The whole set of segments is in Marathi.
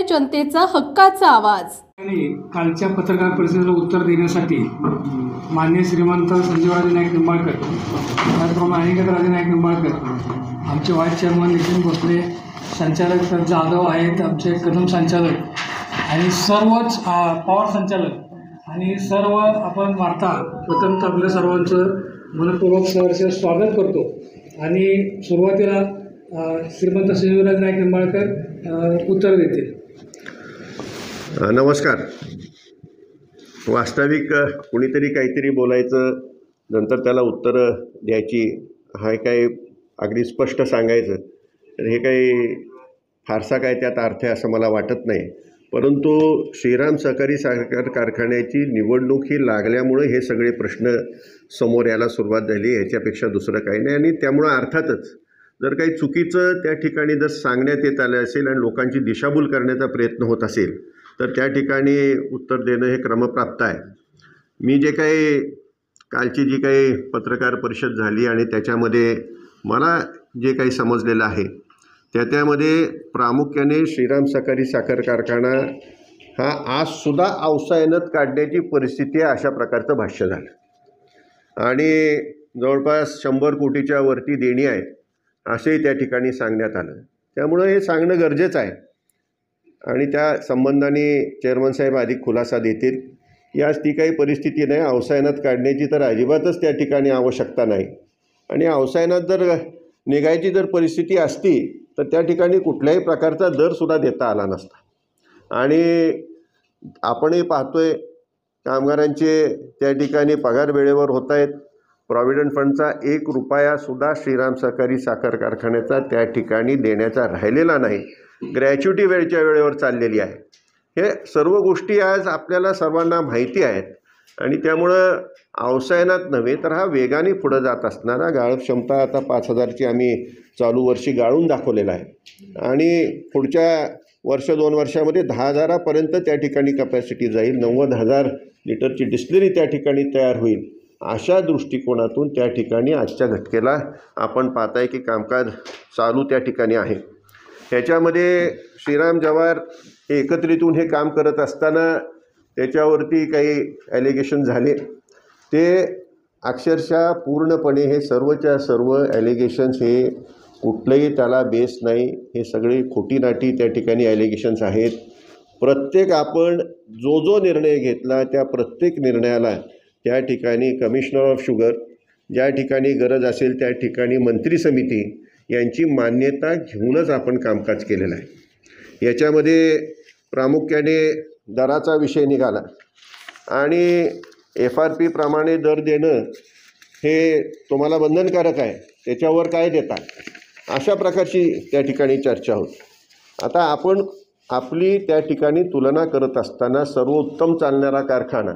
जनतेचा हक्काचा आवाज। कालच्या पत्रकार परिषदेला उत्तर देण्यासाठी माननीय श्रीमंत संजीवराजे नाईक निंबाळकर, त्याचप्रमाणे अनिकेतराजे नाईक निंबाळकर, आमचे व्हाईस चेअरमन नितीन भोसले, संचालक जाधव आहेत, आमचे कदम संचालक आणि सर्वच पवार संचालक आणि सर्व आपण वार्ता प्रथम आपल्या सर्वांचं मनपूर्वक सहर्ष स्वागत करतो। आणि सुरुवातीला श्रीमंत संजीवराजे नाईक निंबाळकर उत्तर देतील। नमस्कार। वास्तविक कुणीतरी काहीतरी बोलायचं, नंतर त्याला उत्तरं द्यायची, हा काही अगदी स्पष्ट सांगायचं, तर हे काही फारसा काय त्यात अर्थ आहे असं मला वाटत नाही। परंतु श्रीराम सहकारी साखर कारखान्याची निवडणूक ही लागल्यामुळे हे सगळे प्रश्न समोर यायला सुरुवात झाली, ह्याच्यापेक्षा दुसरं काही नाही। आणि त्यामुळं अर्थातच जर काही चुकीचं त्या ठिकाणी जर सांगण्यात येत आलं असेल आणि लोकांची दिशाभूल करण्याचा प्रयत्न होत असेल तर त्या ठिकाणी उत्तर देणं हे क्रमप्राप्त आहे। मी जे काही कालची जी काही पत्रकार परिषद झाली आणि त्याच्यामध्ये मला जे काही समजलेलं आहे त्यामध्ये प्रामुख्याने श्रीराम सहकारी साखर कारखाना हा आजसुद्धा अवसायनात काढण्याची परिस्थिती आहे अशा प्रकारचं भाष्य झालं आणि जवळपास 100 कोटीच्या वरती देणी आहेत असेही त्या ठिकाणी सांगण्यात आलं। त्यामुळं हे सांगणं गरजेचं आहे आणि त्या संबंधाने चेअरमन साहेब अधिक खुलासा देतील की आज ती काही परिस्थिती नाही, अवसायनात काढण्याची तर अजिबातच त्या ठिकाणी आवश्यकता नाही। आणि अवसायनात जर निघायची जर परिस्थिती असती तर त्या ठिकाणी कुठल्याही प्रकारचा दरसुद्धा देता आला नसता। आणि आपणही पाहतोय कामगारांचे त्या ठिकाणी पगार वेळेवर होत आहेत, प्रॉव्हिडंट फंडचा 1 रुपयासुद्धा श्रीराम सहकारी साखर कारखान्याचा त्या ठिकाणी देण्याचा राहिलेला नाही, ग्रॅच्युटी वेळच्या वेळेवर चाललेली आहे। हे सर्व गोष्टी आज आपल्याला सर्वांना माहिती आहेत आणि त्यामुळं अवसायनात नव्हे तर हा वेगाने पुढं जात असणारा गाळप क्षमता आता 5000ची आम्ही चालू वर्षी गाळून दाखवलेला आहे आणि पुढच्या वर्ष 2 वर्षामध्ये 10,000पर्यंत त्या ठिकाणी कपॅसिटी जाईल, 90,000 लिटरची डिस्टिलरी त्या ठिकाणी तयार होईल। अशा दृष्टिकोनातून त्या ठिकाणी आजच्या घटकेला आपण पाहताय की कामकाज चालू त्या ठिकाणी आहे। ह्याच्यामध्ये श्रीराम जवार हे एकत्रितून हे काम करत असताना त्याच्यावरती काही ॲलिगेशन झाले, ते अक्षरशः पूर्णपणे हे सर्वच्या सर्व ॲलिगेशन्स हे कुठलंही त्याला बेस नाही, हे सगळे खोटीनाटी त्या ठिकाणी ॲलिगेशन्स आहेत। प्रत्येक आपण जो निर्णय घेतला त्या प्रत्येक निर्णयाला त्या ठिकाणी कमिशनर ऑफ शुगर, ज्या ठिकाणी गरज असेल त्या ठिकाणी मंत्री समिती यांची मान्यता घेऊनच आपण कामकाज केलेलं आहे। याच्यामध्ये प्रामुख्याने दराचा विषय निघाला आणि FRP प्रमाणे दर देणं हे तुम्हाला बंधनकारक आहे, त्याच्यावर काय देता, अशा प्रकारची त्या ठिकाणी चर्चा होती। आता आपण आपली त्या ठिकाणी तुलना करत असताना सर्वोत्तम चालणारा कारखाना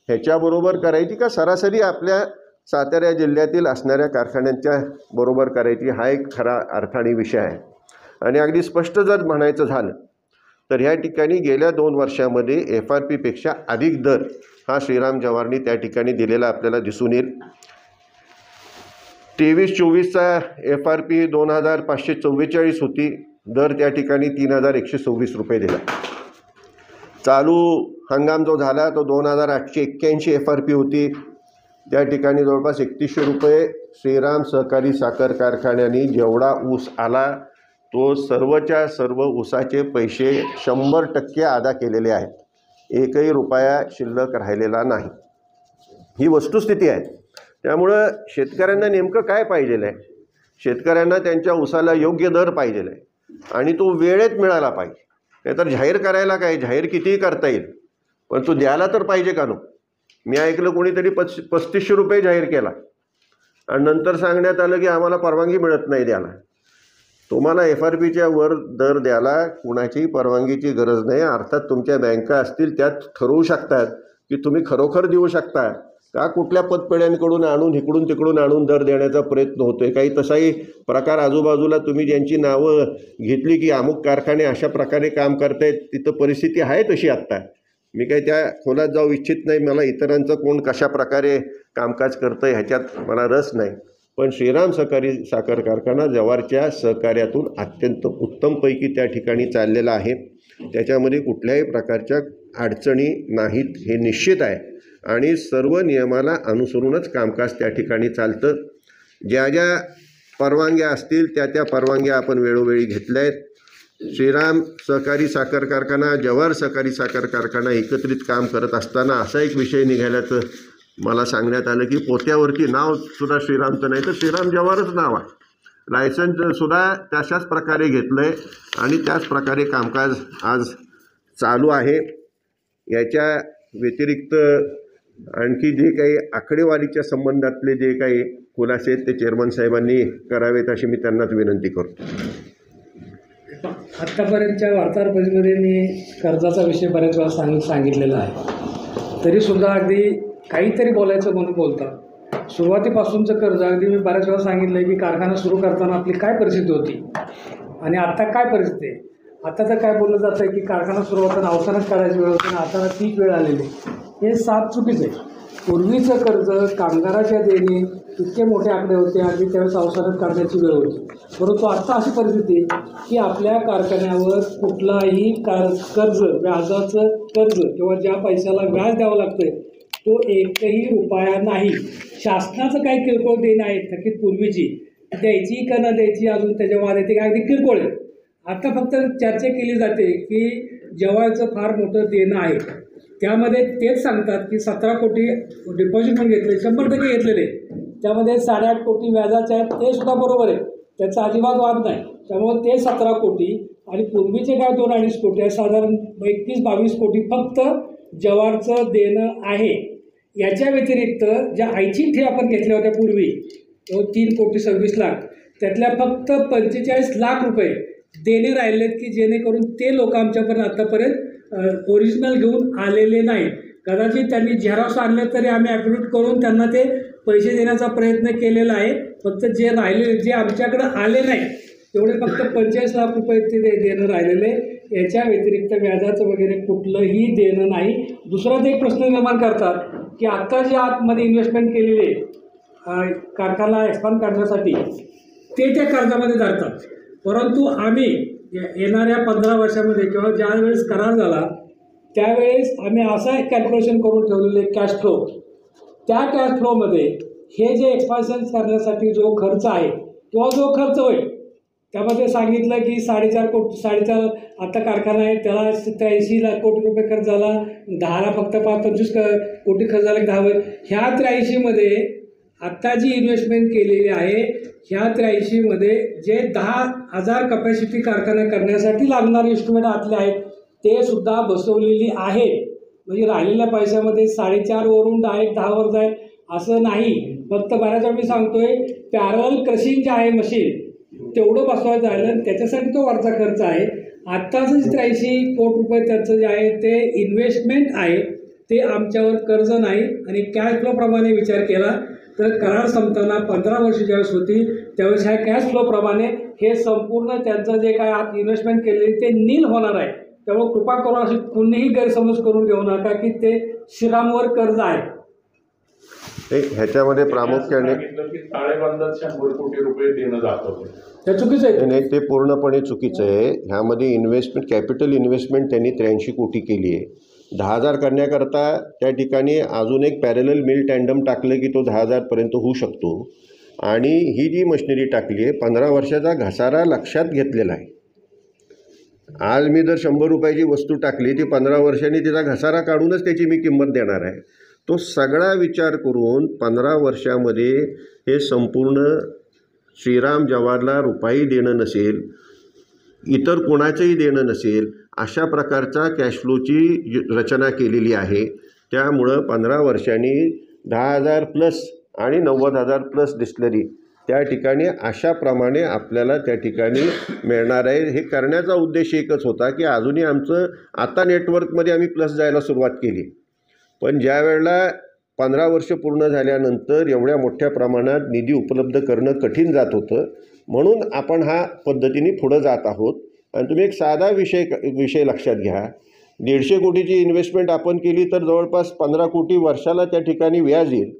ह्याच्याबरोबर करायची का सरासरी आपल्या सातारा जिल्ह्यातील असणाऱ्या कारखान्यांच्या बरोबर करायची, हा एक खरा अर्थाने विषय आहे। आणि अगदी स्पष्ट जर म्हणायचं झालं तर ह्या ठिकाणी गेल्या 2 वर्षामध्ये FRPपेक्षा अधिक दर हा श्रीराम जवारनी त्या ठिकाणी दिलेला आपल्याला दिसून येईल। 23-24चा FRP 2,544 होती, दर त्या ठिकाणी 3,126 रुपये दिला। चालू हंगाम जो झाला तो 2,881 FRP होती, त्या ठिकाणी जवळपास 3100 रुपये श्रीराम सहकारी साखर कारखान्याने जेवढा ऊस आला तो सर्वच्या सर्व ऊसाचे पैसे 100% अदा केलेले आहेत, एकही रुपया शिल्लक राहिलेला नाही। ही वस्तुस्थिती आहे। त्यामुळं शेतकऱ्यांना नेमकं काय पाहिजेलं आहे, शेतकऱ्यांना त्यांच्या ऊसाला योग्य दर पाहिजेला आहे आणि तो वेळेत मिळाला पाहिजे। नाहीतर जाहीर करायला काय, जाहीर कितीही करता येईल पण तो द्यायला तर पाहिजे का नो। मी ऐकलं कोणीतरी 3500 रुपये जाहीर केला आणि नंतर सांगण्यात आलं की आम्हाला परवानगी मिळत नाही द्यायला। तुम्हाला FRPच्या वर दर द्यायला कुणाचीही परवानगीची गरज नाही। अर्थात तुमच्या बँका असतील त्यात ठरवू शकतात की तुम्ही खरोखर देऊ शकता का कुठल्या पतपेढ्यांकडून आणून इकडून तिकडून आणून दर देण्याचा प्रयत्न होतोय। काही तसाही प्रकार आजूबाजूला तुम्ही ज्यांची नावं घेतली की अमुक कारखाने अशा प्रकारे काम करतायत, तिथं परिस्थिती आहे तशी आत्ता। मी काही त्या खोलात जाऊ इच्छित नाही, मला इतरांचं कोण कशा प्रकारे कामकाज करतं ह्याच्यात मला रस नाही। पण श्रीराम सहकारी साखर कारखाना जवारच्या सहकार्यातून अत्यंत उत्तमपैकी त्या ठिकाणी चाललेला आहे त्याच्यामध्ये कुठल्याही प्रकारच्या अडचणी नाहीत हे निश्चित आहे आणि सर्व नियमाला अनुसरूनच कामकाज त्या ठिकाणी चालतं. ज्या ज्या परवानग्या असतील त्या परवानग्या आपण वेळोवेळी घेतल्या आहेत. श्रीराम सहकारी साखर कारखाना, जवाहर सहकारी साखर कारखाना एकत्रित काम करत असताना असा एक विषय निघाल्याचं मला सांगण्यात आलं की पोत्यावरती नावसुद्धा श्रीरामचं नाही तर श्रीराम जवाहरच नाव आहे. लायसन्ससुद्धा तशाच प्रकारे घेतलं आहे आणि त्याच प्रकारे कामकाज आज चालू आहे. याच्या व्यतिरिक्त आणखी जे काही आकडेवारीच्या संबंधातले जे काही खुलासे आहेत ते चेअरमन साहेबांनी करावेत अशी मी त्यांनाच विनंती करतो. आत्तापर्यंतच्या वार्ताहर परिषदेमध्ये मी कर्जाचा विषय बऱ्याच वेळा सांगितलेला आहे. तरीसुद्धा अगदी काहीतरी बोलायचं म्हणून बोलतात. सुरुवातीपासूनचं कर्ज अगदी मी बऱ्याच वेळा सांगितलं आहे की कारखाना सुरू करताना आपली काय परिस्थिती होती आणि आत्ता काय परिस्थिती आहे. आता तर काय बोललं जातं आहे की कारखाना सुरू होताना अवसानच काढायची वेळ होती आणि आता तीच वेळ आलेली. हे साफ चुकीचं आहे. पूर्वीचं कर्ज कामगाराच्या देणे इतके मोठे आकडे होते आणि त्यावेळेस अवसानात काढण्याची वेळ होती. परंतु आत्ता अशी परिस्थिती की आपल्या कारखान्यावर कुठलाही कर्ज व्याजाचं कर्ज किंवा ज्या पैशाला व्याज द्यावं लागतं आहे तो एकही रुपया नाही. शासनाचं काही किरकोळ देणं आहे थकीत पूर्वीची द्यायची का न द्यायची अजून त्याच्यामध्ये ते काय अगदी किरकोळ आहे. आता फक्त चर्चा केली जाते की जवाचं फार मोठं देणं आहे. त्यामध्ये तेच सांगतात की 17 कोटी डिपॉझिट पण घेतले 100% घेतलेले त्यामध्ये 8.5 कोटी व्याजाचे आहेत ते सुद्धा बरोबर आहे. त्याचा अजिबात वाद नाही. त्यामुळे ते 17 कोटी आणि पूर्वीचे काय 2-2.5 कोटी आहे साधारण 21-22 कोटी फक्त जवारचं देणं आहे. याच्या व्यतिरिक्त ज्या ऐच्छिक ठेवी आपण घेतल्या होत्या पूर्वी 3,26,00,000 त्यातल्या फक्त 45 लाख रुपये देणे राहिलेत की जेणेकरून ते लोक आमच्यापर्यंत आत्तापर्यंत ओरिजिनल घेऊन आलेले नाहीत. कदाचित त्यांनी झेरॉक्स आणले तरी आम्ही ॲफिडेविट करून त्यांना ते पैसे देण्याचा प्रयत्न केलेला आहे. फक्त जे राहिले जे आमच्याकडं आले नाही तेवढे फक्त 45 लाख रुपये ते देणं राहिलेले. याच्या व्यतिरिक्त व्याजाचं वगैरे कुठलंही देणं नाही. दुसरा ते एक प्रश्न निर्माण करतात की आत्ता जे आतमध्ये इन्व्हेस्टमेंट केलेले कारखाना एक्सपांड करण्यासाठी ते त्या कर्जामध्ये धरतात. परंतु आम्ही येणाऱ्या 15 वर्षामध्ये किंवा ज्या वेळेस करार झाला त्यावेळेस आम्ही असा एक कॅल्क्युलेशन करून ठेवलेले कॅश फ्लो. त्या कॅश फ्लोमध्ये हे जे एक्सपान्शन करण्यासाठी जो खर्च आहे किंवा जो खर्च होईल त्यामध्ये सांगितलं की 4.5 आता कारखाना आहे त्याला 83 लाख कोटी रुपये खर्च झाला. 10ला फक्त 25 कोटी खर्च झाला 10वर. ह्या 83मध्ये आत्ता जी इन्व्हेस्टमेंट केलेली आहे ह्या 83मध्ये जे 10,000 कपॅसिटी कारखाना करण्यासाठी लागणारे इन्स्ट्रुमेंट आतले आहेत ते सुद्धा बसवलेली आहेत. म्हणजे राहिलेल्या पैशामध्ये 4.5 वरून डायरेक्ट 10वर जाईल असं नाही. फक्त बऱ्याच वेळा मी सांगतोय पॅरल क्रशिंग जे आहे मशीन तेवढं बसवायचं राहिलं त्याच्यासाठी तो वरचा खर्च आहे. आत्ताचं 83 कोटी रुपये त्याचं जे आहे ते इन्व्हेस्टमेंट आहे ते आमच्यावर कर्ज नाही. आणि कॅश फ्लोप्रमाणे विचार केला तर करार संपताना 15 वर्ष ज्यावेळेस होती त्यावेळेस ह्या कॅश फ्लोप्रमाणे हे संपूर्ण त्यांचं जे काय आत इन्व्हेस्टमेंट केलेली ते नील होणार आहे. त्यामुळे कृपा करून अशी कुणीही गैरसमज करून घेऊ नका की ते श्रीरामवर कर्ज आहे. ह्याच्यामध्ये प्रामुख्याने ताळेबंदात 100 कोटी रुपये देणं जात होते हे चुकीचं आहे. नाही ते पूर्णपणे चुकीचं आहे. ह्यामध्ये इन्व्हेस्टमेंट कॅपिटल इन्व्हेस्टमेंट त्यांनी 83 कोटी केली आहे. 10,000 करण्याकरता त्या ठिकाणी अजून एक पॅरेलल मिल टँडम टाकलं की तो 10,000पर्यंत होऊ शकतो. आणि ही जी मशिनरी टाकली आहे 15 वर्षाचा घसारा लक्षात घेतलेला आहे. आज मी जर 100 रुपयाची वस्तू टाकली ती 15 वर्षांनी तिचा घसारा काढूनच त्याची मी किंमत देणार आहे. तो सगळा विचार करून 15 वर्षामध्ये हे संपूर्ण श्रीराम जवाहरला रुपयाही देणं नसेल इतर कोणाचंही देणं नसेल अशा प्रकारचा कॅश फ्लोची रचना केलेली आहे. त्यामुळं 15 वर्षांनी 10,000 प्लस आणि 90,000 प्लस डिस्टिलरी त्या ठिकाणी अशाप्रमाणे आपल्याला त्या ठिकाणी मिळणार आहे. हे करण्याचा उद्देश एकच होता की अजूनही आमचं आता नेटवर्कमध्ये आम्ही प्लस जायला सुरुवात केली. पण ज्या वेळेला 15 वर्ष पूर्ण झाल्यानंतर एवढ्या मोठ्या प्रमाणात निधी उपलब्ध करणं कठीण जात होतं म्हणून आपण हा पद्धतीने पुढं जात आहोत. आणि तुम्ही एक साधा विषय लक्षात घ्या. 150 कोटीची इन्व्हेस्टमेंट आपण केली तर जवळपास 15 कोटी वर्षाला त्या ठिकाणी व्याज येईल.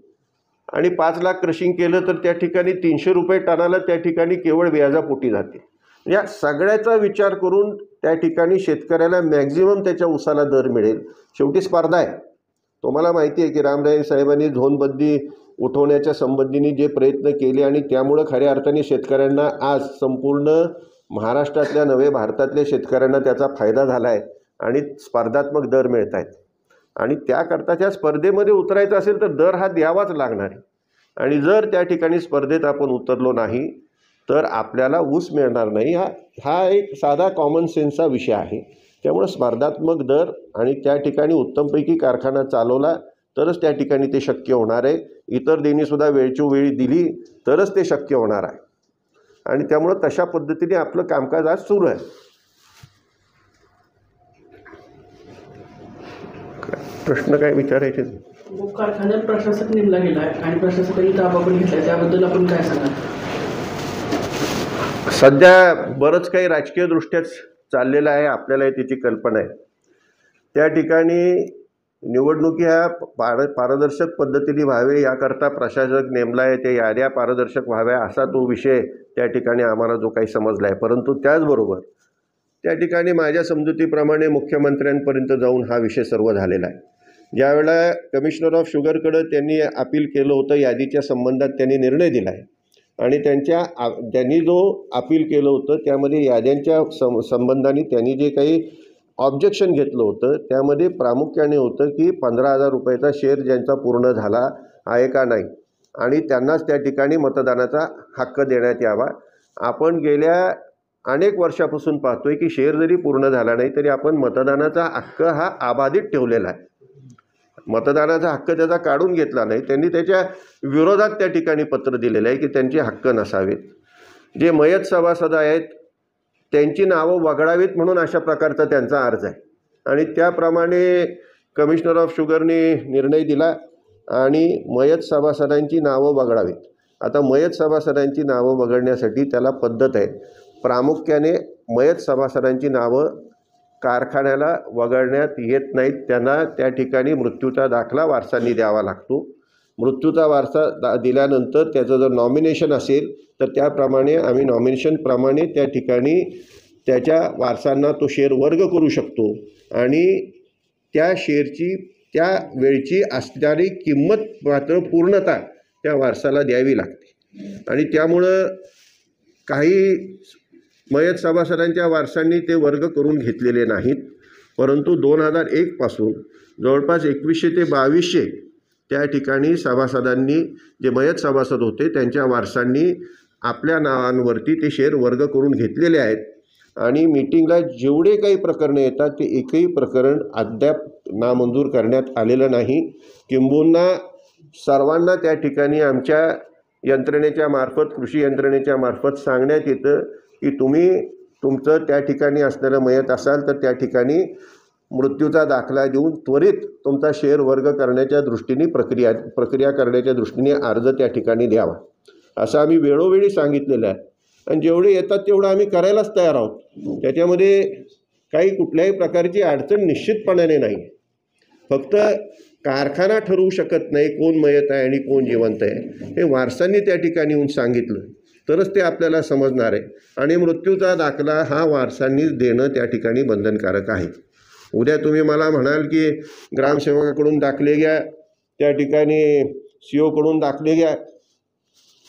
आणि 5 लाख क्रशिंग केलं तर त्या ठिकाणी 300 रुपये टनाला त्या ठिकाणी केवळ व्याजापोटी जाते. या सगळ्याचा विचार करून त्या ठिकाणी शेतकऱ्याला मॅक्झिमम त्याच्या ऊसाला दर मिळेल. शेवटी स्पर्धा आहे. तुम्हाला माहिती आहे की रामराजे साहेबांनी झोनबंदी उठवण्याच्या संबंधीने जे प्रयत्न केले आणि त्यामुळं खऱ्या अर्थाने शेतकऱ्यांना आज संपूर्ण महाराष्ट्रातल्या नव्हे भारतातल्या शेतकऱ्यांना त्याचा फायदा झाला आहे आणि स्पर्धात्मक दर मिळत आहेत. आणि त्याकरता त्या स्पर्धेमध्ये उतरायचं असेल तर दर हा द्यावाच लागणार आहे. आणि जर त्या ठिकाणी स्पर्धेत आपण उतरलो नाही तर आपल्याला ऊस मिळणार नाही. हा एक साधा कॉमन सेन्सचा विषय आहे. त्यामुळं स्पर्धात्मक दर आणि त्या ठिकाणी उत्तमपैकी कारखाना चालवला तरच त्या ठिकाणी ते शक्य होणार आहे. इतर देणीसुद्धा वेळची वेळी दिली तरच ते शक्य होणार आहे. आणि त्यामुळं तशा पद्धतीने आपलं कामकाज आज सुरू आहे. प्रश्न काय विचारायचे? कारखान्यात प्रशासक नेमला गेला आहे आणि प्रशासकांनी ताबा पण घेतला, त्याबद्दल आपण काय सांगाल? सध्या बरंच काही राजकीय दृष्ट्याच चाललेलं आहे. आपल्यालाही त्याची कल्पना आहे. त्या ठिकाणी निवडणुकी ह्या पारदर्शक पद्धतीने व्हावे याकरता प्रशासक नेमला आहे. ते याद्या पारदर्शक व्हाव्या असा तो विषय त्या ठिकाणी आम्हाला जो काही समजला आहे. परंतु त्याचबरोबर त्या ठिकाणी माझ्या समजुतीप्रमाणे मुख्यमंत्र्यांपर्यंत जाऊन हा विषय सर्व झालेला आहे. ज्यावेळेला कमिशनर ऑफ शुगरकडं त्यांनी अपील केलं होतं यादीच्या संबंधात त्यांनी निर्णय दिला आहे आणि त्यांनी जो अपील केलं होतं त्यामध्ये याद्यांच्या संबंधाने त्यांनी जे काही ऑब्जेक्शन घेतलं होतं त्यामध्ये प्रामुख्याने होतं की 15,000 रुपयाचा शेअर ज्यांचा पूर्ण झाला आहे का नाही आणि त्यांनाच त्या ठिकाणी मतदानाचा हक्क देण्यात यावा. आपण गेल्या अनेक वर्षापासून पाहतोय की शेअर जरी पूर्ण झाला नाही तरी आपण मतदानाचा हक्क हा अबाधित ठेवलेला आहे. मतदानाचा हक्क त्याचा काढून घेतला नाही. त्यांनी त्याच्या विरोधात त्या ठिकाणी पत्र दिलेलं आहे की त्यांचे हक्क नसावेत. जे मयत सभासद आहेत त्यांची नावं वगळावीत म्हणून अशा प्रकारचा त्यांचा अर्ज आहे आणि त्याप्रमाणे कमिशनर ऑफ शुगरने निर्णय दिला आणि मयत सभासदांची नावं वगळावीत. आता मयत सभासदांची नावं वगळण्यासाठी त्याला पद्धत आहे. प्रामुख्याने मयत सभासदांची नावं कारखान्याला वगळण्यात येत नाहीत. त्यांना त्या ठिकाणी मृत्यूचा दाखला वारसांनी द्यावा लागतो. मृत्यूचा वारसा दिल्यानंतर त्याचं जर नॉमिनेशन असेल तर त्याप्रमाणे आम्ही नॉमिनेशनप्रमाणे त्या ठिकाणी त्याच्या वारसांना तो शेअर वर्ग करू शकतो आणि त्या शेअरची त्या वेळची असणारी किंमत मात्र पूर्णतः त्या वारसाला द्यावी लागते. आणि त्यामुळं काही मयत सभासदांच्या वारसांनी ते वर्ग करून घेतलेले नाहीत. परंतु 2001 पासून जवळपास 2100 ते 2200 त्या ठिकाणी सभासदांनी जे मयत सभासद होते त्यांच्या वारसांनी आपल्या नावांवरती ते शेअर वर्ग करून घेतलेले आहेत. आणि मीटिंगला जेवढे काही प्रकरणं येतात ते एकही प्रकरण अद्याप नामंजूर करण्यात आलेलं नाही. किंबहुना सर्वांना त्या ठिकाणी आमच्या यंत्रणेच्या मार्फत कृषी यंत्रणेच्या मार्फत सांगण्यात येतं की तुम्ही तुमचं त्या ठिकाणी असणारं मयत असाल तर त्या ठिकाणी मृत्यूचा दाखला देऊन त्वरित तुमचा शेअर वर्ग करण्याच्या दृष्टीने प्रक्रिया करण्याच्या दृष्टीने अर्ज त्या ठिकाणी द्यावा असं आम्ही वेळोवेळी सांगितलेलं आहे. आणि जेवढे येतात तेवढं आम्ही करायलाच तयार आहोत. त्याच्यामध्ये काही कुठल्याही प्रकारची अडचण निश्चितपणाने नाही. फक्त कारखाना ठरवू शकत नाही कोण मयत आहे आणि कोण जिवंत आहे. हे वारसांनी त्या ठिकाणी येऊन सांगितलं तरच ते आपल्याला समजणार आहे. आणि मृत्यूचा दाखला हा वारसांनीच देणं त्या ठिकाणी बंधनकारक आहे. उद्या तुम्ही मला म्हणाल की ग्रामसेवकाकडून दाखले घ्या, त्या ठिकाणी सीओकडून दाखले घ्या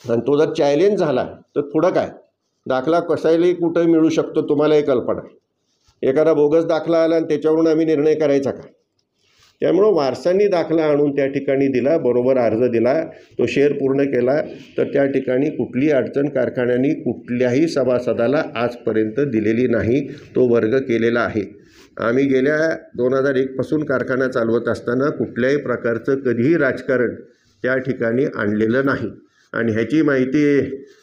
आणि तो जर चॅलेंज झाला तर पुढं काय दाखला कसायलाही कुठं मिळू शकतो तुम्हालाही कल्पना. एखादा बोगस दाखला आला आणि त्याच्यावरून आम्ही निर्णय करायचा का? त्यामुळं वारसांनी दाखला आणून त्या ठिकाणी दिला, बरोबर अर्ज दिला, तो शेअर पूर्ण केला तर त्या ठिकाणी कुठली अडचण कारखान्याने कुठल्याही सभासदाला आजपर्यंत दिलेली नाही. तो वर्ग केलेला आहे. आम्ही गेल्या 2001 पासून कारखाना चालवत असताना कुठल्याही प्रकारचं कधीही राजकारण त्या ठिकाणी आणलेलं नाही. आणि ह्याची माहिती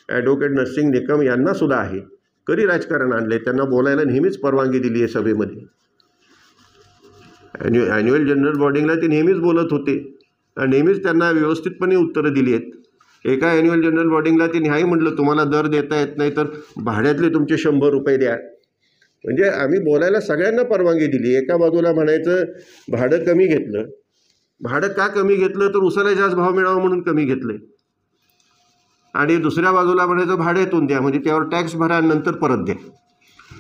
ॲडव्होकेट नरसिंग निकम यांनासुद्धा आहे. कधी राजकारण आणले त्यांना बोलायला नेहमीच परवानगी दिली आहे सभेमध्ये. ॲन्युअल जनरल बॉडीला ते नेहमीच बोलत होते आणि नेहमीच त्यांना व्यवस्थितपणे उत्तरं दिली आहेत. एका ॲन्युअल जनरल बॉडीला ते नाही म्हटलं तुम्हाला दर देता येत नाही तर भाड्यातले तुमचे 100 रुपये द्या. म्हणजे आम्ही बोलायला सगळ्यांना परवानगी दिली. एका बाजूला म्हणायचं भाडं कमी घेतलं. भाडं का कमी घेतलं तर उसाला जास्त भाव मिळावा म्हणून कमी घेतलं आहे. आणि दुसऱ्या बाजूला म्हणायचं भाड्यातून द्या म्हणजे त्यावर टॅक्स भरा नंतर परत द्या.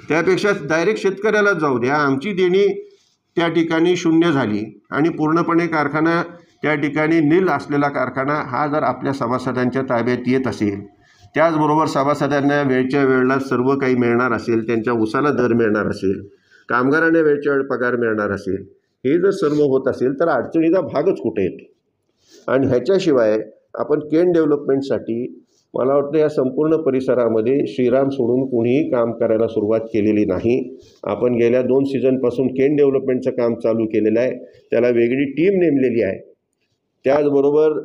त्यापेक्षा डायरेक्ट शेतकऱ्यालाच जाऊ द्या. आमची देणी त्या ठिकाणी शून्य झाली आणि पूर्णपणे कारखाना त्या ठिकाणी नील असलेला कारखाना हा जर आपल्या सभासदांच्या ताब्यात येत असेल, त्याचबरोबर सभासदांना वेळच्या वेळेला सर्व काही मिळणार असेल, त्यांच्या उसाला दर मिळणार असेल, कामगारांना वेळच्या वेळ पगार मिळणार असेल, हे जर सर्व होत असेल तर अडचणीचा भागच कुठे येतो. आणि ह्याच्याशिवाय आपण केन डेव्हलपमेंटसाठी मला वाटतं या संपूर्ण परिसरामध्ये श्रीराम सोडून कुणीही काम करायला सुरुवात केलेली नाही. आपण गेल्या 2 सीझनपासून केन डेव्हलपमेंटचं काम चालू केलेलं आहे. त्याला वेगळी टीम नेमलेली आहे. त्याचबरोबर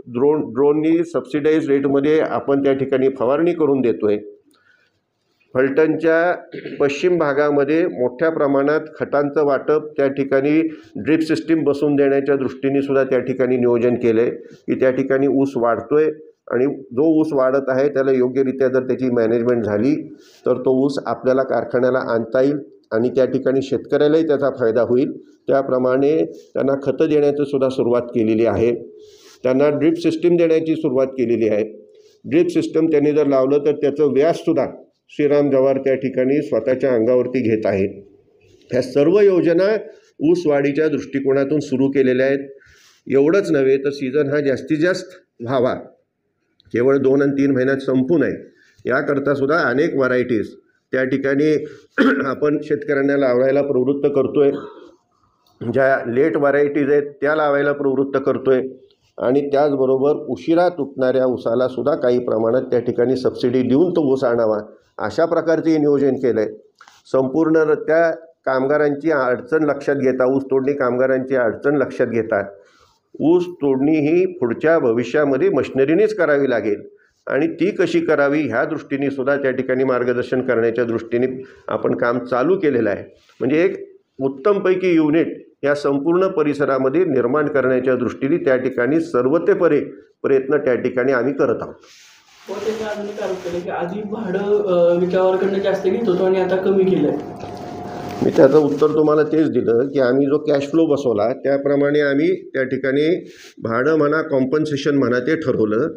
ड्रोननी सबसिडाईज रेटमध्ये आपण त्या ठिकाणी फवारणी करून देतो आहे. फलटणच्या पश्चिम भागामध्ये मोठ्या प्रमाणात खतांचं वाटप त्या ठिकाणी ड्रिप सिस्टीम बसवून देण्याच्या दृष्टीने सुद्धा त्या ठिकाणी नियोजन केलं आहे की त्या ठिकाणी ऊस वाढतो आहे आणि जो ऊस वाढत आहे त्याला योग्यरित्या जर त्याची मॅनेजमेंट झाली तर तो ऊस आपल्याला कारखान्याला आणता येईल आणि त्या ठिकाणी शेतकऱ्यालाही त्याचा फायदा होईल. त्याप्रमाणे त्यांना खतं देण्याची सुद्धा सुरुवात केलेली आहे. त्यांना ड्रिप सिस्टीम देण्याची सुरुवात केलेली आहे. ड्रिप सिस्टम त्यांनी जर लावलं तर त्याचं व्याजसुद्धा श्रीराम जवार त्या ठिकाणी स्वतःच्या अंगावरती घेत आहे. ह्या सर्व योजना ऊसवाढीच्या दृष्टिकोनातून सुरू केलेल्या आहेत. एवढंच नव्हे तर सीझन हा जास्तीत जास्त व्हावा, केवळ 2 आणि 3 महिन्यात संपू नये याकरता सुद्धा अनेक व्हरायटीज त्या ठिकाणी आपण शेतकऱ्यांना लावायला प्रवृत्त करतो आहे. ज्या लेट व्हरायटीज आहेत त्या लावायला प्रवृत्त करतो आहे आणि त्याचबरोबर उशिरा तुटणाऱ्या ऊसाला सुद्धा काही प्रमाणात त्या ठिकाणी सबसिडी देऊन तो ऊस आणावा अशा प्रकारचे नियोजन केलं आहे. संपूर्ण त्या कामगारांची अडचण लक्षात घेता, ऊस तोडणी कामगारांची अडचण लक्षात घेता ऊस तोडणी ही पुढच्या भविष्यामध्ये मशिनरीनेच करावी लागेल आणि ती कशी करावी ह्या दृष्टीने सुद्धा त्या ठिकाणी मार्गदर्शन करण्याच्या दृष्टीने आपण काम चालू केलेलं आहे. म्हणजे एक उत्तमपैकी युनिट या संपूर्ण परिसरामध्ये निर्माण करण्याच्या दृष्टीने त्या ठिकाणी सर्वतोपरी प्रयत्न त्या ठिकाणी आम्ही करत आहोत. त्याचं अजून एक आरोप केलं की आधी भाडं विकावरकडनं जास्त घेत होतो आणि आता कमी केलं आहे. मी त्याचं उत्तर तुम्हाला तेच दिलं की आम्ही जो कॅश फ्लो बसवला त्याप्रमाणे आम्ही त्या ठिकाणी भाडं म्हणा कॉम्पन्सेशन म्हणा ते ठरवलं.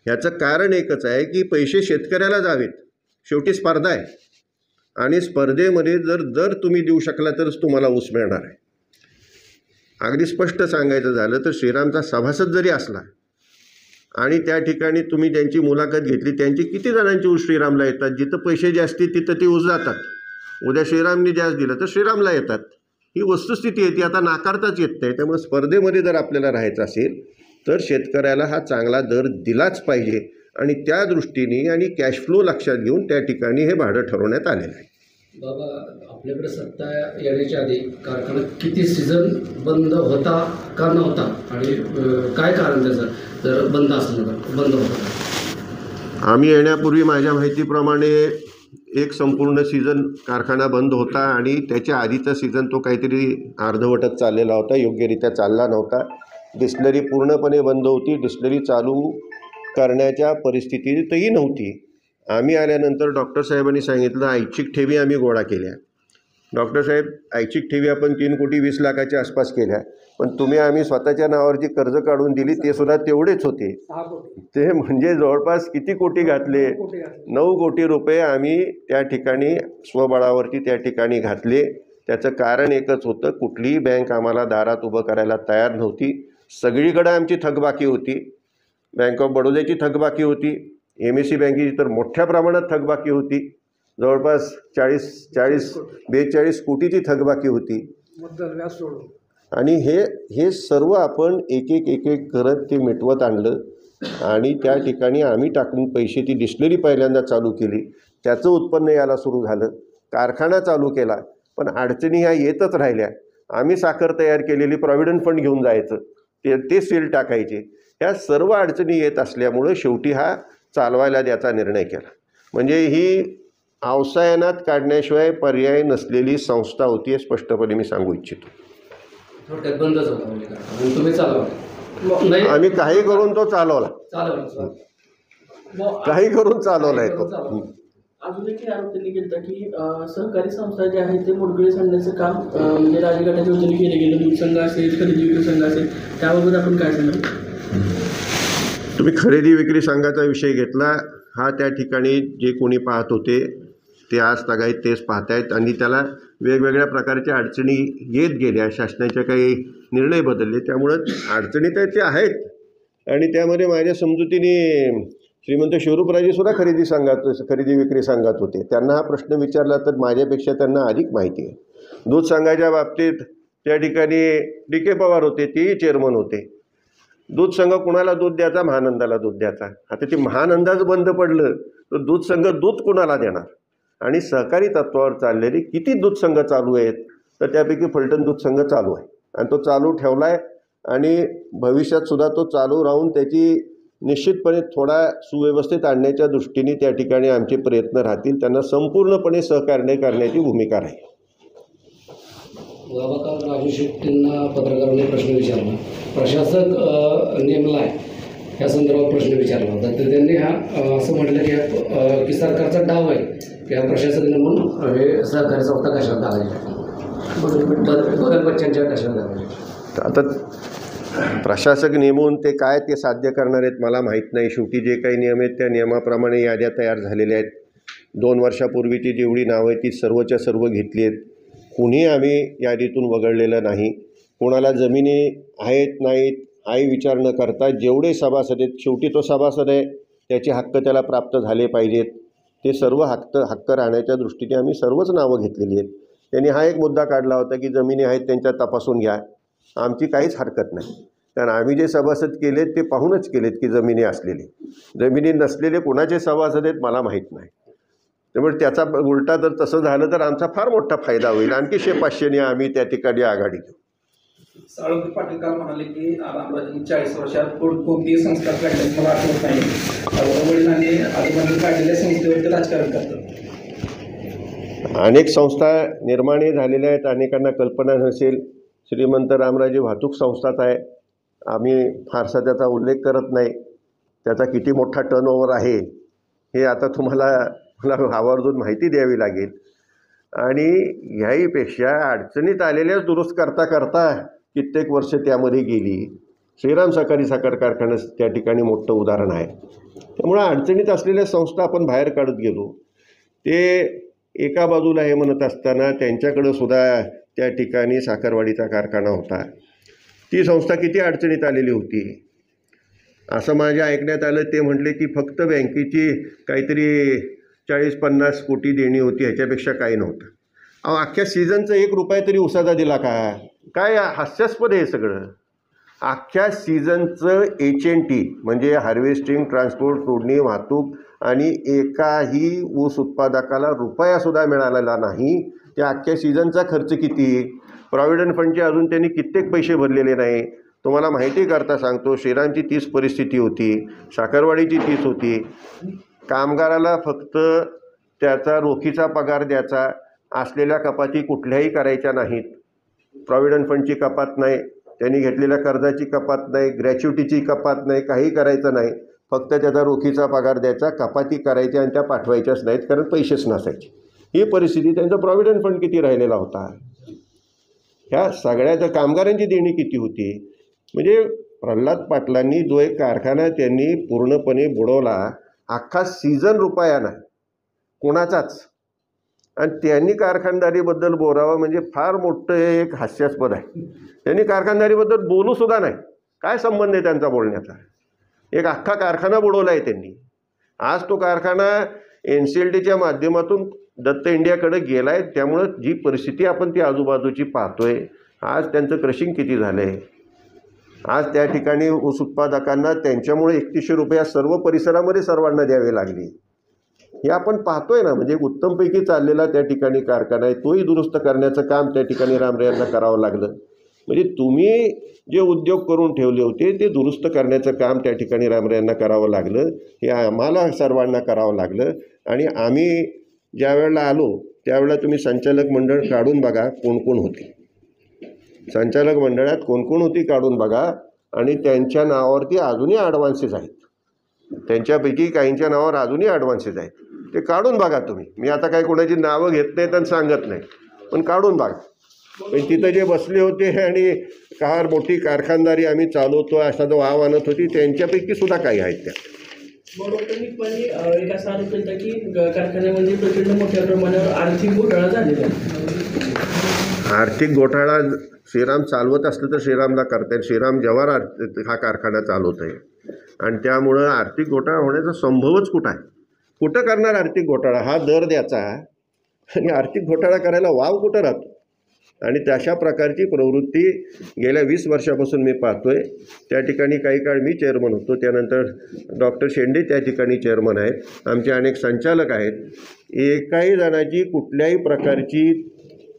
ह्याचं कारण एकच आहे की पैसे शेतकऱ्याला जावेत. शेवटी स्पर्धा आहे आणि स्पर्धेमध्ये जर तुम्ही देऊ शकला तरच तुम्हाला ऊस मिळणार आहे. अगदी स्पष्ट सांगायचं झालं तर श्रीरामचा सभासद जरी असला आणि त्या ठिकाणी तुम्ही त्यांची मुलाखत घेतली, त्यांची किती जणांची ऊस श्रीरामला येतात. जिथं पैसे जास्ती तिथं ती ऊस जातात. उद्या श्रीरामने जास्त दिलं तर श्रीरामला येतात. ही वस्तुस्थिती आहे, ती आता नाकारताच येत नाही. त्यामुळे स्पर्धेमध्ये जर आपल्याला राहायचं असेल तर शेतकऱ्याला हा चांगला दर दिलाच पाहिजे आणि त्या दृष्टीने आणि कॅश फ्लो लक्षात घेऊन त्या ठिकाणी हे भाडं ठरवण्यात आलेलं आहे. बाबा, आपल्याकडे सत्ता येण्याच्या आधी कारखाना किती सीझन बंद होता का नव्हता आणि काय कारण त्याचं जर बंद असलं तर बंद होता? आम्ही येण्यापूर्वी माझ्या माहितीप्रमाणे एक संपूर्ण सीझन कारखाना बंद होता आणि त्याच्या आधीचा सीझन तो काहीतरी अर्धवटच चाललेला होता, योग्यरित्या चालला नव्हता. डिस्लरी पूर्णपणे बंद होती. डिस्लरी चालू करण्याच्या परिस्थितीतही नव्हती. आम्ही आल्यानंतर डॉक्टर साहेबांनी सांगितलं ऐच्छिक ठेवी आम्ही गोळा केल्या. डॉक्टर साहेब, ऐच्छिक ठेवी आपण 3,20,00,000च्या आसपास केल्या, पण आम्ही स्वतःच्या नावावर जी कर्ज काढून दिली ते सुद्धा तेवढेच होते. ते म्हणजे जवळपास किती कोटी घातले? 9 कोटी रुपये आम्ही त्या ठिकाणी स्वबळावरती त्या ठिकाणी घातले. त्याचं कारण एकच होतं, कुठलीही बँक आम्हाला दारात उभं करायला तयार नव्हती. सगळीकडे आमची थकबाकी होती. बँक ऑफ बडोद्याची थकबाकी होती, MSC बँकेची तर मोठ्या प्रमाणात थकबाकी होती. जवळपास 42 कोटीची थकबाकी होती. आणि हे सर्व आपण एक एक करत ते मिटवत आणलं आणि त्या ठिकाणी आम्ही टाकून पैसे ती डिस्लरी पहिल्यांदा चालू केली. त्याचं उत्पन्न यायला सुरू झालं. कारखाना चालू केला, पण अडचणी ह्या येतच राहिल्या. आम्ही साखर तयार केलेली प्रॉव्हिडंट फंड घेऊन जायचं, ते सील टाकायचे. ह्या सर्व अडचणी येत असल्यामुळं शेवटी हा चालवायला द्यायचा निर्णय केला. म्हणजे ही अवसायनात काढण्याशिवाय पर्याय नसलेली संस्था होती, हे स्पष्टपणे मी सांगू इच्छितो. बंदच होता म्हणजे तुम्ही चालवला? आम्ही काही करून तो चालवला. काही करून चालवला आहे तो. अजून एक आरोप त्यांनी केला की सहकारी संस्था ज्या आहेत ते मोडकळीस आणण्याचं काम म्हणजे राजगटाच्या वतीने केले गेलं. दूध संघ असेल, खरेदी विक्री संघ असेल, त्याबाबत आपण काय सांगाल? तुम्ही खरेदी विक्री संघाचा विषय घेतला. हा त्या ठिकाणी जे कोणी पाहत होते ते आज तागायत तेच पाहतायत आणि त्याला वेगवेगळ्या प्रकारच्या अडचणी येत गेल्या, शासनाच्या काही निर्णय बदलले, त्यामुळं अडचणी तर ते आहेत. आणि त्यामध्ये माझ्या समजुतीने श्रीमंत शिवरूपराजेसुद्धा खरेदी विक्री संघात होते. त्यांना हा प्रश्न विचारला तर माझ्यापेक्षा त्यांना अधिक माहिती आहे. दूध संघाच्या बाबतीत त्या ठिकाणी DK पवार होते, तेही चेअरमन होते. दूध संघ कुणाला दूध द्यायचा? महानंदाला दूध द्यायचा. आता ते महानंदाच बंद पडलं तर दूध संघ दूध कुणाला देणार? आणि सहकारी तत्वावर चाललेले किती दूध संघ चालू आहेत, तर त्यापैकी फलटण दूध संघ चालू आहे आणि तो चालू ठेवला आहे आणि भविष्यात सुद्धा तो चालू राहून त्याची निश्चितपणे थोडा सुव्यवस्थित आणण्याच्या दृष्टीने त्या ठिकाणी आमचे प्रयत्न राहतील. त्यांना संपूर्णपणे सहकार्य करण्याची भूमिका राहील. काल राजू शेट्टींना पत्रकारांनी प्रश्न विचारला, प्रशासक नेमला आहे या संदर्भात प्रश्न विचारला होता, तर त्यांनी असं म्हटलं की सरकारचा डाव आहे या प्रशासक नेमून हे सहकारी संस्था कशाला घालायची, बदल बच्चांच्या कशाला घालायची. आता प्रशासक नेमून ते काय ते साध्य करणार आहेत मला माहीत नाही. शेवटी जे काही नियम आहेत त्या नियमाप्रमाणे याद्या तयार झालेल्या आहेत. 2 वर्षापूर्वीची जेवढी नावं आहेत ती सर्वच्या सर्व घेतली आहेत. कुणी आम्ही यादीतून वगळलेलं नाही. कोणाला जमिनी आहेत नाहीत हाही विचार न करता जेवढे सभासद आहेत, शेवटी तो सभासद आहे, त्याचे हक्क त्याला प्राप्त झाले पाहिजेत. ते सर्व हक्क राहण्याच्या दृष्टीने आम्ही सर्वच नावं घेतलेली आहेत. त्यांनी हा एक मुद्दा काढला होता की जमिनी आहेत त्यांच्या तपासून घ्या. आमची काहीच हरकत नाही, कारण आम्ही जे सभासद केलेत ते पाहूनच केलेत की जमिनी असलेले. जमिनी नसलेले कोणाचे सभासद आहेत मला माहीत नाही. त्यामुळे त्याचा उलटा जर तसं झालं तर आमचा फार मोठा फायदा होईल. आणखी 100-500 आम्ही त्या ठिकाणी आघाडी घेऊ. साळुंखे पाटील काल म्हणाले की रामराजे 40 वर्षात कोणतीही संस्था काढल्यास मला आठवत नाही. वडिलांनी आजूबाजूला काढलेल्या संस्थेवरती राजकारण करतात. अनेक संस्था निर्माण झालेल्या आहेत, अनेकांना कल्पना नसेल. श्रीमंत रामराजे वाहतूक संस्थाच आहे. आम्ही फारसा त्याचा उल्लेख करत नाही. त्याचा किती मोठा टर्नओव्हर आहे हे आता तुम्हाला आवर्जून माहिती द्यावी लागेल. आणि ह्याहीपेक्षा अडचणीत आलेल्याच दुरुस्त करता करता कित्येक वर्ष त्यामध्ये गेली. श्रीराम सहकारी साखर कारखाना त्या ठिकाणी मोठं उदाहरण आहे. त्यामुळं अडचणीत असलेल्या संस्था आपण बाहेर काढत गेलो. ते एका बाजूला हे म्हणत असताना त्यांच्याकडं सुद्धा त्या ठिकाणी साखरवाडीचा कारखाना होता. ती संस्था किती अडचणीत आलेली होती असं माझ्या ऐकण्यात आलं. ते म्हटले की फक्त बँकेची काहीतरी 40-50 कोटी देणी होती, ह्याच्यापेक्षा काही नव्हतं. अहो, अख्ख्या सीझनचं 1 रुपया तरी उसाचा दिला का? काय हास्यास्पद आहे सगळं. अख्ख्या सीझनचं HNT म्हणजे हार्वेस्टिंग, ट्रान्सपोर्ट, तोडणी, वाहतूक आणि एकाही ऊस उत्पादकाला रुपयासुद्धा मिळालेला नाही. त्या अख्ख्या सीझनचा खर्च किती? प्रॉव्हिडंट फंडचे अजून त्यांनी कित्येक पैसे भरलेले नाही. तुम्हाला माहिती करता सांगतो, श्रीरामची 30 परिस्थिती होती, साखरवाडीची 30 होती. कामगाराला फक्त त्याचा रोखीचा पगार द्यायचा, असलेल्या कपाती कुठल्याही करायच्या नाहीत. प्रॉव्हिडंट फंडची कपात नाही, त्यांनी घेतलेल्या कर्जाची कपात नाही, ग्रॅच्युटीची कपात नाही, काही करायचं नाही. फक्त त्याचा रोखीचा पगार द्यायचा, कपाती करायच्या आणि त्या पाठवायच्याच नाहीत कारण पैसेच नसायचे. ही परिस्थिती. त्यांचा प्रॉव्हिडंट फंड किती राहिलेला होता? ह्या सगळ्याच्या कामगारांची देणी किती होती? म्हणजे प्रल्हाद पाटलांनी जो एक कारखाना त्यांनी पूर्णपणे बुडवला, अख्खा सीझन रुपया नाही कोणाचाच, आणि त्यांनी कारखानदारीबद्दल बोलावं म्हणजे फार मोठं एक हास्यास्पद आहे. त्यांनी कारखानदारीबद्दल बोलूसुद्धा नाही. काय संबंध आहे त्यांचा बोलण्याचा? एक अख्खा कारखाना बुडवला आहे त्यांनी. आज तो कारखाना NCLTच्या माध्यमातून दत्त इंडियाकडे गेला आहे. त्यामुळं जी परिस्थिती आपण ती आजूबाजूची पाहतोय, आज त्यांचं क्रशिंग किती झालं आहे. आज त्या ठिकाणी ऊस उत्पादकांना त्यांच्यामुळे 3100 रुपये सर्व परिसरामध्ये सर्वांना द्यावे लागले. हे आपण पाहतोय ना. म्हणजे उत्तमपैकी चाललेला त्या ठिकाणी कारखाना आहे, तोही दुरुस्त करण्याचं काम त्या ठिकाणी रामरायांना करावं लागलं. म्हणजे तुम्ही जे उद्योग करून ठेवले होते ते दुरुस्त करण्याचं काम त्या ठिकाणी रामरायांना करावं लागलं. हे आम्हाला सर्वांना करावं लागलं. आणि आम्ही ज्या वेळेला आलो त्यावेळेला तुम्ही संचालक मंडळ काढून बघा कोण कोण होती. संचालक मंडळात कोण कोण होती काढून बघा. आणि त्यांच्या नावावरती अजूनही ॲडव्हान्सेस आहेत. त्यांच्यापैकी काहींच्या नावावर अजूनही ॲडव्हान्सेस आहेत. ते काढून बघा तुम्ही. मी आता काही कोणाची नावं घेत नाहीत आणि सांगत नाही, पण काढून बघा. पण तिथं जे बसले होते आणि फार मोठी कारखानदारी आम्ही चालवतो असा जो वाव आणत होती, त्यांच्यापैकी सुद्धा काही आहेत त्या. डॉक्टर निकमांनी एक असा आरोप केला की कारखान्यामध्ये प्रचंड मोठ्या प्रमाणावर आर्थिक घोटाळा झालेला आहे. आर्थिक घोटाळा श्रीराम चालवत असलं तर श्रीरामला करता येईल. श्रीराम जवाहर हा कारखाना चालवत आहे आणि त्यामुळं आर्थिक घोटाळा होण्याचा संभवच कुठं आहे? कुठं करणार आर्थिक घोटाळा? हा दर द्यायचा आणि आर्थिक घोटाळा करायला वाव कुठं राहतो? आणि तशा प्रकारची प्रवृत्ती गेल्या 20 वर्षापासून मी पाहतोय. त्या ठिकाणी काही काळ मी चेअरमन होतो, त्यानंतर डॉक्टर शेंडे त्या ठिकाणी चेअरमन आहेत, आमचे अनेक संचालक आहेत. एकाही जणाची कुठल्याही प्रकारची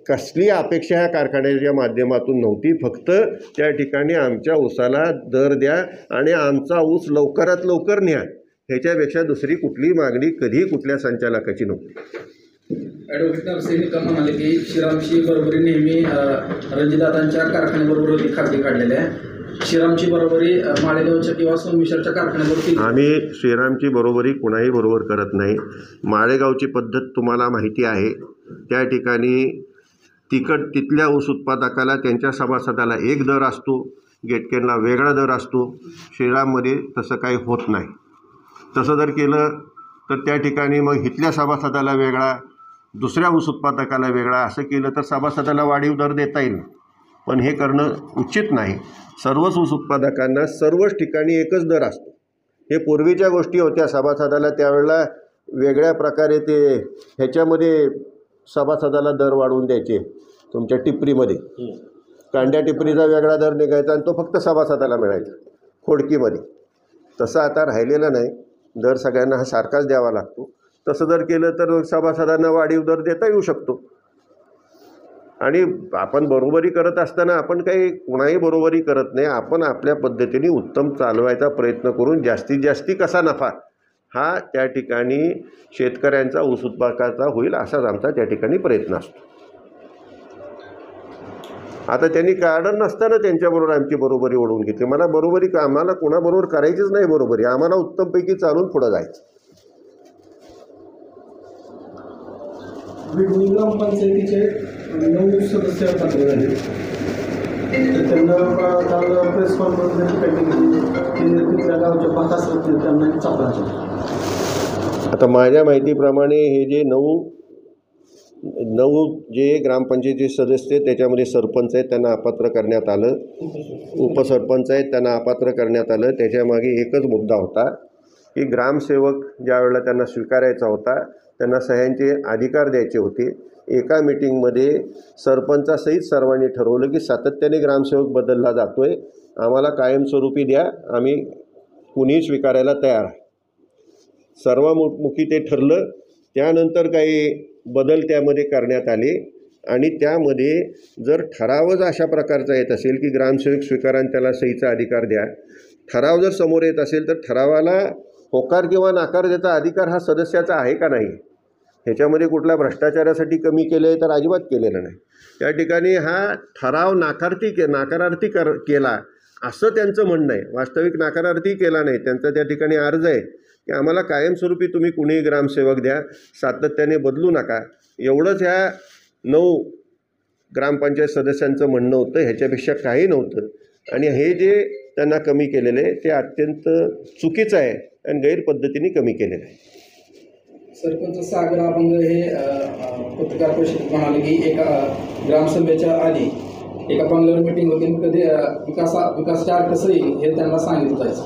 कसली अपेक्षा ह्या कारखान्याच्या माध्यमातून नव्हती. फक्त त्या ठिकाणी आमच्या ऊसाला दर द्या आणि आमचा ऊस लवकरात लवकर न्या, ह्याच्यापेक्षा दुसरी कुठली मागणी कधी कुठल्या संचालकाची नव्हती. ॲडव्होकेट नरसिंह निकम म्हणाले की श्रीरामची बरोबरी नेहमी रणजितदादांच्या कारखान्याबरोबर होती, खाजगी काढलेल्या आहे. श्रीरामची बरोबरी माळेगावच्या किंवा सोमेश्वरच्या कारखान्याबरोबर. आम्ही श्रीरामची बरोबरी कुणाही बरोबर करत नाही. माळेगावची पद्धत तुम्हाला माहिती आहे. त्या ठिकाणी तिथल्या ऊस उत्पादकाला त्यांच्या सभासदाला एक दर असतो, गेटकेनला वेगळा दर असतो. श्रीराममध्ये तसं काही होत नाही. तसं जर केलं तर त्या ठिकाणी मग इथल्या सभासदाला वेगळा, दुसऱ्या ऊस उत्पादकाला वेगळा असं केलं तर सभासदाला वाढीव दर देता येईल, पण हे करणं उचित नाही. सर्वच ऊस उत्पादकांना सर्वच ठिकाणी एकच दर असतो. हे पूर्वीच्या गोष्टी होत्या. सभासदाला त्यावेळेला वेगळ्या प्रकारे ते ह्याच्यामध्ये सभासदाला दर वाढवून द्यायचे. तुमच्या टिपरीमध्ये कांड्या टिपरीचा वेगळा दर निघायचा आणि तो फक्त सभासदाला मिळायचा खोडकीमध्ये. तसं आता राहिलेलं नाही. दर सगळ्यांना हा सारखाच द्यावा लागतो. तसं जर केलं तर सभासदांना वाढीव दर देता येऊ शकतो. आणि आपण बरोबरी करत असताना आपण काही कुणाही बरोबरी करत नाही. आपण आपल्या पद्धतीने उत्तम चालवायचा प्रयत्न करून जास्तीत जास्ती कसा नफा हा त्या ठिकाणी शेतकऱ्यांचा ऊस उत्पादकाचा होईल असाच आमचा त्या ठिकाणी प्रयत्न असतो. आता त्यांनी कारण नसताना त्यांच्याबरोबर आमची बरोबरी ओढवून घेतली. मला बरोबरी आम्हाला कोणाबरोबर करायचीच नाही बरोबरी. आम्हाला उत्तमपैकी चालून पुढं जायचं. ग्रामपंचायतीचे 9 सदस्य पात्र झाले. त्यांना काल प्रेस कॉन्फरन्स तिथल्या गावच्या 5 असतात त्यांना चापराचे. आता माझ्या माहितीप्रमाणे हे जे 9 जे ग्रामपंचायतीचे सदस्य आहेत त्याच्यामध्ये सरपंच आहेत, त्यांना अपात्र करण्यात आलं. उपसरपंच आहेत, त्यांना अपात्र करण्यात आलं. त्याच्यामागे एकच मुद्दा होता की ग्रामसेवक ज्या वेळेला त्यांना स्वीकारायचा होता त्यांना सह्यांचे अधिकार द्यायचे होते. एका मिटिंगमध्ये सरपंचासहित सर्वांनी ठरवलं की सातत्याने ग्रामसेवक बदलला जातो आहे, आम्हाला कायमस्वरूपी द्या, आम्ही कुणीही स्वीकारायला तयार आहे. सर्वामुखी ते ठरलं. त्यानंतर काही बदल त्यामध्ये करण्यात आले आणि त्यामध्ये जर ठरावच अशा प्रकारचा येत असेल की ग्रामसेवक स्वीकारा आणि त्याला सहीचा अधिकार द्या, ठराव जर समोर येत असेल तर ठरावाला होकार किंवा नाकार देता अधिकार हा सदस्याचा आहे का नाही? ह्याच्यामध्ये कुठल्या भ्रष्टाचारासाठी कमी केलं आहे तर अजिबात केलेलं नाही. त्या ठिकाणी हा ठराव नाकारार्थी केला असं त्यांचं म्हणणं आहे. वास्तविक नाकारार्थी केला नाही. त्यांचा त्या ठिकाणी अर्ज आहे की आम्हाला कायमस्वरूपी तुम्ही कुणीही ग्रामसेवक द्या, सातत्याने बदलू नका, एवढंच ह्या 9 ग्रामपंचायत सदस्यांचं म्हणणं होतं. ह्याच्यापेक्षा काही नव्हतं. आणि हे जे त्यांना कमी केलेलं आहे ते अत्यंत चुकीचं आहे आणि गैरपद्धतीने कमी केलेलं आहे. सरपंच सागर अभंग हे पत्रकार परिषदेत म्हणाले की एका ग्रामसभेच्या आधी एका बंगल्यावर मीटिंग होती, कधी विकासाचा अर्थ कसं येईल हे त्यांना सांगितलं जायचं.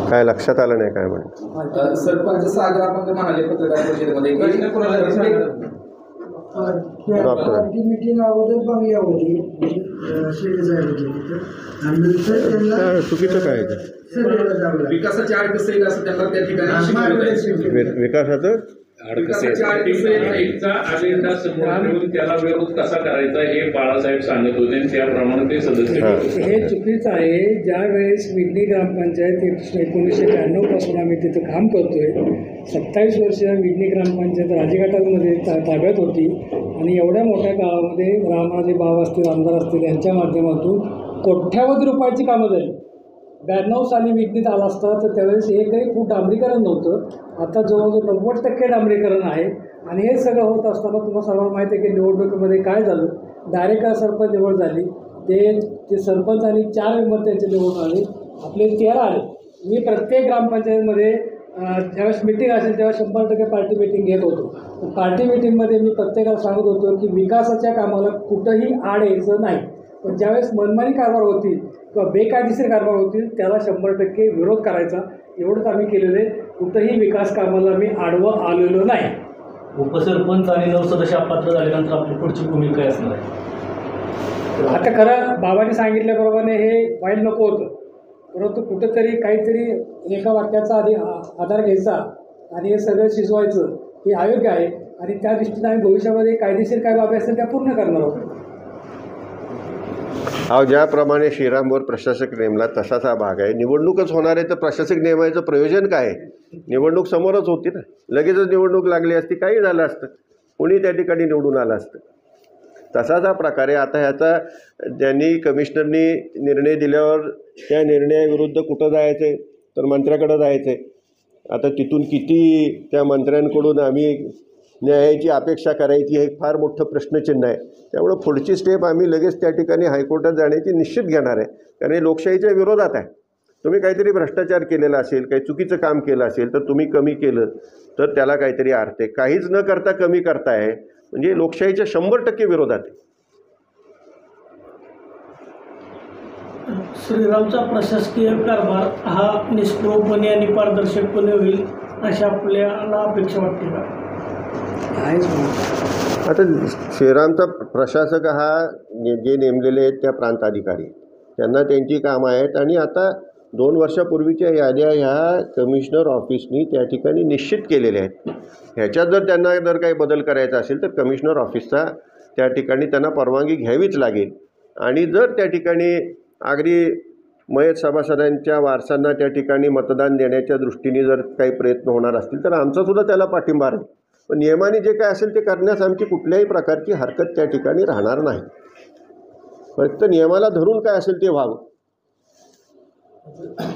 काय लक्षात आलं नाही काय म्हणतो सरपंच सागर अभंग म्हणाले पत्रकार परिषदेमध्ये मीटिंग अगोदर बंगल्यावरती चुकीचं काय आहे? विकासाची आड कसं येईल असं त्यांना त्या ठिकाणी विकासाचं एकचा अजेंडा समोर ठेवून त्याला विरोध कसा करायचा हे बाळासाहेब सांगत होते आणि त्याप्रमाणे ते सदस्य. हे चुकीचं आहे. ज्या वेळेस विडणी ग्रामपंचायत 1993 पासून आम्ही तिथं काम करतोय, 27 वर्ष विडणी ग्रामपंचायत राजेघाटामध्ये ताब्यात होती आणि एवढ्या मोठ्या काळामध्ये रामराजे बाब असतील, आमदार असतील यांच्या माध्यमातून कोट्यावधी रुपयाची कामं झाली. 92 साली विडणीत आला असता तर त्यावेळेस एकही फूट डांबरीकरण नव्हतं. आता जवळजवळ 90% डांबरीकरण आहे. आणि हे सगळं होत असताना तुम्हाला सर्वांना माहिती आहे की निवडणुकीमध्ये काय झालं, डायरेक्ट सरपंच निवड झाली. ते सरपंच आणि 4 मेंबर त्यांचे निवडून आले, आपले 13 आले. मी प्रत्येक ग्रामपंचायतमध्ये ज्यावेळेस मीटिंग असेल तेव्हा 100% पार्टी मीटिंग घेत होतो. पार्टी मीटिंगमध्ये मी प्रत्येकाला सांगत होतो की विकासाच्या कामाला कुठंही आड यायचं नाही. पण ज्यावेळेस मनमानी कारभार होतील किंवा बेकायदेशीर कारभार होतील त्याला 100% विरोध करायचा. एवढंच आम्ही केलेलं आहे. कुठंही विकास कामाला मी आडवं आलेलो नाही. उपसरपंच आणि 9 सदस्य अपात्र झाल्यानंतर आपली पुढची भूमिका काय असणार आहे? आता खरं बाबांनी सांगितल्याप्रमाणे हे व्हायला नको होतं, परंतु कुठंतरी काहीतरी एका वाक्याचा आधार घ्यायचा आणि हे सगळं शिजवायचं हे अयोग्य आहे. आणि त्या दृष्टीने आम्ही भविष्यामध्ये कायदेशीर काय बाबी असतील त्या पूर्ण करणार आहोत. हा ज्याप्रमाणे श्रीरामवर प्रशासक नेमला तसाच हा भाग आहे. निवडणूकच होणार आहे तर प्रशासक नेमायचं प्रयोजन काय आहे? निवडणूक समोरच होती ना, लगेचच निवडणूक लागली असती, काही झालं असतं, कोणी त्या ठिकाणी निवडून आलं असतं. तसाच हा प्रकार आहे. आता ह्याचा ज्यांनी कमिशनरनी निर्णय दिल्यावर त्या निर्णयाविरुद्ध कुठं जायचं आहे तर मंत्र्याकडं जायचं आहे. आता तिथून किती त्या मंत्र्यांकडून आम्ही न्यायाची अपेक्षा करायची हे फार मोठं प्रश्नचिन्ह आहे. त्यामुळं पुढची स्टेप आम्ही लगेच त्या ठिकाणी हायकोर्टात जाण्याची निश्चित घेणार आहे, कारण हे लोकशाहीच्या विरोधात आहे. तुम्ही काहीतरी भ्रष्टाचार केलेला असेल, काही चुकीचं काम केलं असेल तर तुम्ही कमी केलं तर त्याला काहीतरी अर्थ आहे. काहीच न करता कमी करताय म्हणजे लोकशाहीच्या 100% विरोधात आहे. श्रीरामचा प्रशासकीय कारभार हा निष्प्रभपणे आणि पारदर्शकपणे होईल अशी आपल्याला अपेक्षा वाटते का? आता श्रीरामचा प्रशासक हा जे नेमलेले आहेत त्या प्रांताधिकारी, त्यांना त्यांची कामं आहेत. आणि आता 2 वर्षापूर्वीच्या याद्या ह्या कमिशनर ऑफिसनी त्या ठिकाणी निश्चित केलेल्या आहेत. ह्याच्यात जर त्यांना काही बदल करायचा असेल तर कमिशनर ऑफिसचा त्या ठिकाणी त्यांना परवानगी घ्यावीच लागेल. आणि जर त्या ठिकाणी अगदी मयत सभासदांच्या वारसांना त्या ठिकाणी मतदान देण्याच्या दृष्टीने जर काही प्रयत्न होणार असतील तर आमचासुद्धा त्याला पाठिंबा आहे. पण नियमाने जे काय असेल ते करण्यास आमची कुठल्याही प्रकारची हरकत त्या ठिकाणी राहणार नाही. फक्त नियमाला धरून काय असेल ते व्हावं.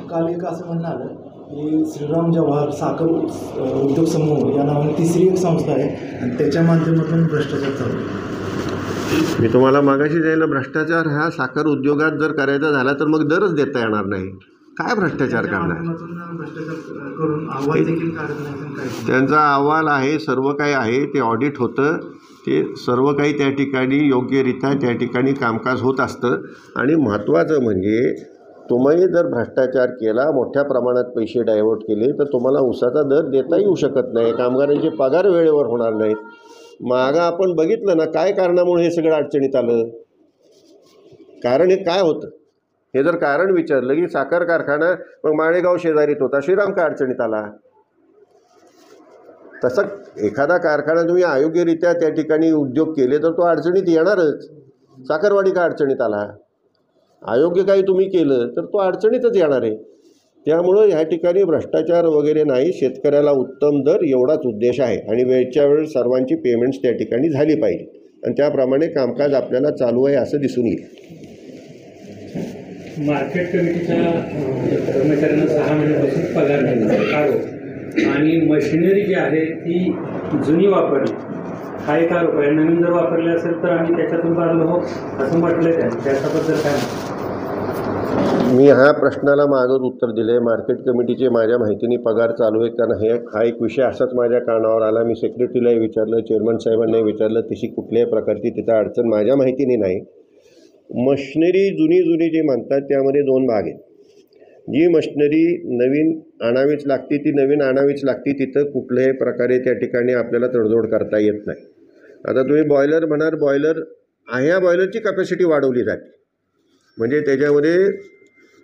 काल एक असं म्हणणं आलं की श्रीराम जवाहर साखर उद्योग समूह या नावाने तिसरी एक संस्था आहे आणि त्याच्या माध्यमातून भ्रष्टाचार चालू आहे. मी तुम्हाला मागाशी जायला भ्रष्टाचार हा साखर उद्योगात जर करायचा झाला तर मग दरच देता येणार नाही. काय भ्रष्टाचार करणार? भ्रष्टाचार करून अहवाल देखील काढत नाही. त्यांचा अहवाल आहे, सर्व काही आहे, ते ऑडिट होतं, ते सर्व काही त्या ठिकाणी योग्यरित्या त्या ठिकाणी कामकाज होत असतं. आणि महत्त्वाचं म्हणजे तुम्ही जर भ्रष्टाचार केला, मोठ्या प्रमाणात पैसे डायव्हर्ट केले तर तुम्हाला ऊसाचा दर देता येऊ शकत नाही, कामगारांचे पगार वेळेवर होणार नाहीत. मागं आपण बघितलं ना काय कारणामुळे हे सगळं अडचणीत आलं. कारण हे काय होतं हे जर कारण विचारलं की साखर कारखाना मग माळेगाव शेजारीत होता, श्रीराम का अडचणीत आला. तसं एखादा कारखाना तुम्ही अयोग्यरित्या त्या ठिकाणी उद्योग केले तर तो अडचणीत येणारच. साखरवाडी का अडचणीत आला? अयोग्य काही तुम्ही केलं तर तो अडचणीतच येणार आहे. त्यामुळं ह्या ठिकाणी भ्रष्टाचार वगैरे नाही, शेतकऱ्याला उत्तम दर एवढाच उद्देश आहे. आणि वेळच्या वेळ सर्वांची पेमेंट्स त्या ठिकाणी झाली पाहिजे आणि त्याप्रमाणे कामकाज आपल्याला चालू आहे असं दिसून येईल. मार्केट कमिटीच्या कर्मचाऱ्यांना 6 महिन्यापासून पगार नाही आणि मशिनरी जी आहे ती जुनी वापरली, हा एक आरोप आहे. नवीन जर वापरले असेल तर आम्ही त्याच्यातून बाजूला आहोत असं म्हटलं आहे. त्याच्याबद्दल काय? मी ह्या प्रश्नाला मागच उत्तर दिलं आहे. मार्केट कमिटीचे माझ्या माहितीने पगार चालू आहे कारण हा एक विषय असाच माझ्या कानावर आला. मी सेक्रेटरीलाही विचारलं, चेअरमन साहेबांनाही विचारलं, तशी कुठल्याही प्रकारची तिथं अडचण माझ्या माहितीने नाही. मशिनरी जुनी जी म्हणतात त्यामध्ये 2 भाग आहेत. जी मशिनरी नवीन आणावीच लागते ती नवीन आणावीच लागते, तिथं कुठल्याही प्रकारे त्या ठिकाणी आपल्याला तडजोड करता येत नाही. आता तुम्ही बॉयलर म्हणाल, बॉयलर ह्या बॉयलरची कॅपॅसिटी वाढवली जाते, म्हणजे त्याच्यामध्ये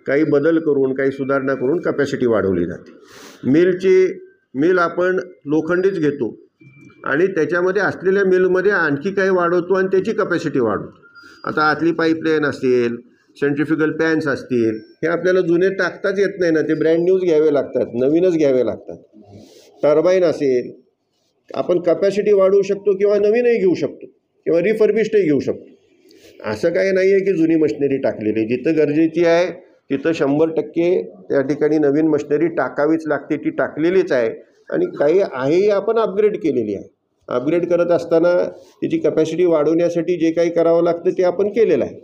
काही बदल करून काही सुधारणा करून कॅपॅसिटी वाढवली जाते. मिल आपण लोखंडीच घेतो आणि त्याच्यामध्ये असलेल्या मिलमध्ये आणखी काही वाढवतो आणि त्याची कॅपॅसिटी वाढवतो. आता आतली पाईपलाईन असेल, सेंट्रिफ्युगल पॅन्स असतील, हे आपल्याला जुने टाकताच येत नाही ना, ते ब्रँड न्यूज घ्यावे लागतात, नवीनच घ्यावे लागतात. टर्बाईन असेल, आपण कॅपॅसिटी वाढवू शकतो किंवा नवीनही घेऊ शकतो किंवा रिफर्बिश्डही घेऊ शकतो. असं काही नाही आहे की जुनी मशिनरी टाकलेली. जिथं गरजेची आहे तिथं 100% त्या ठिकाणी नवीन मशिनरी टाकावीच लागते, ती टाकलेलीच आहे. आणि काही आहेही आपण अपग्रेड केलेली आहे. अपग्रेड करत असताना तिची कॅपॅसिटी वाढवण्यासाठी जे काही करावं लागतं ते आपण केलेलं आहे.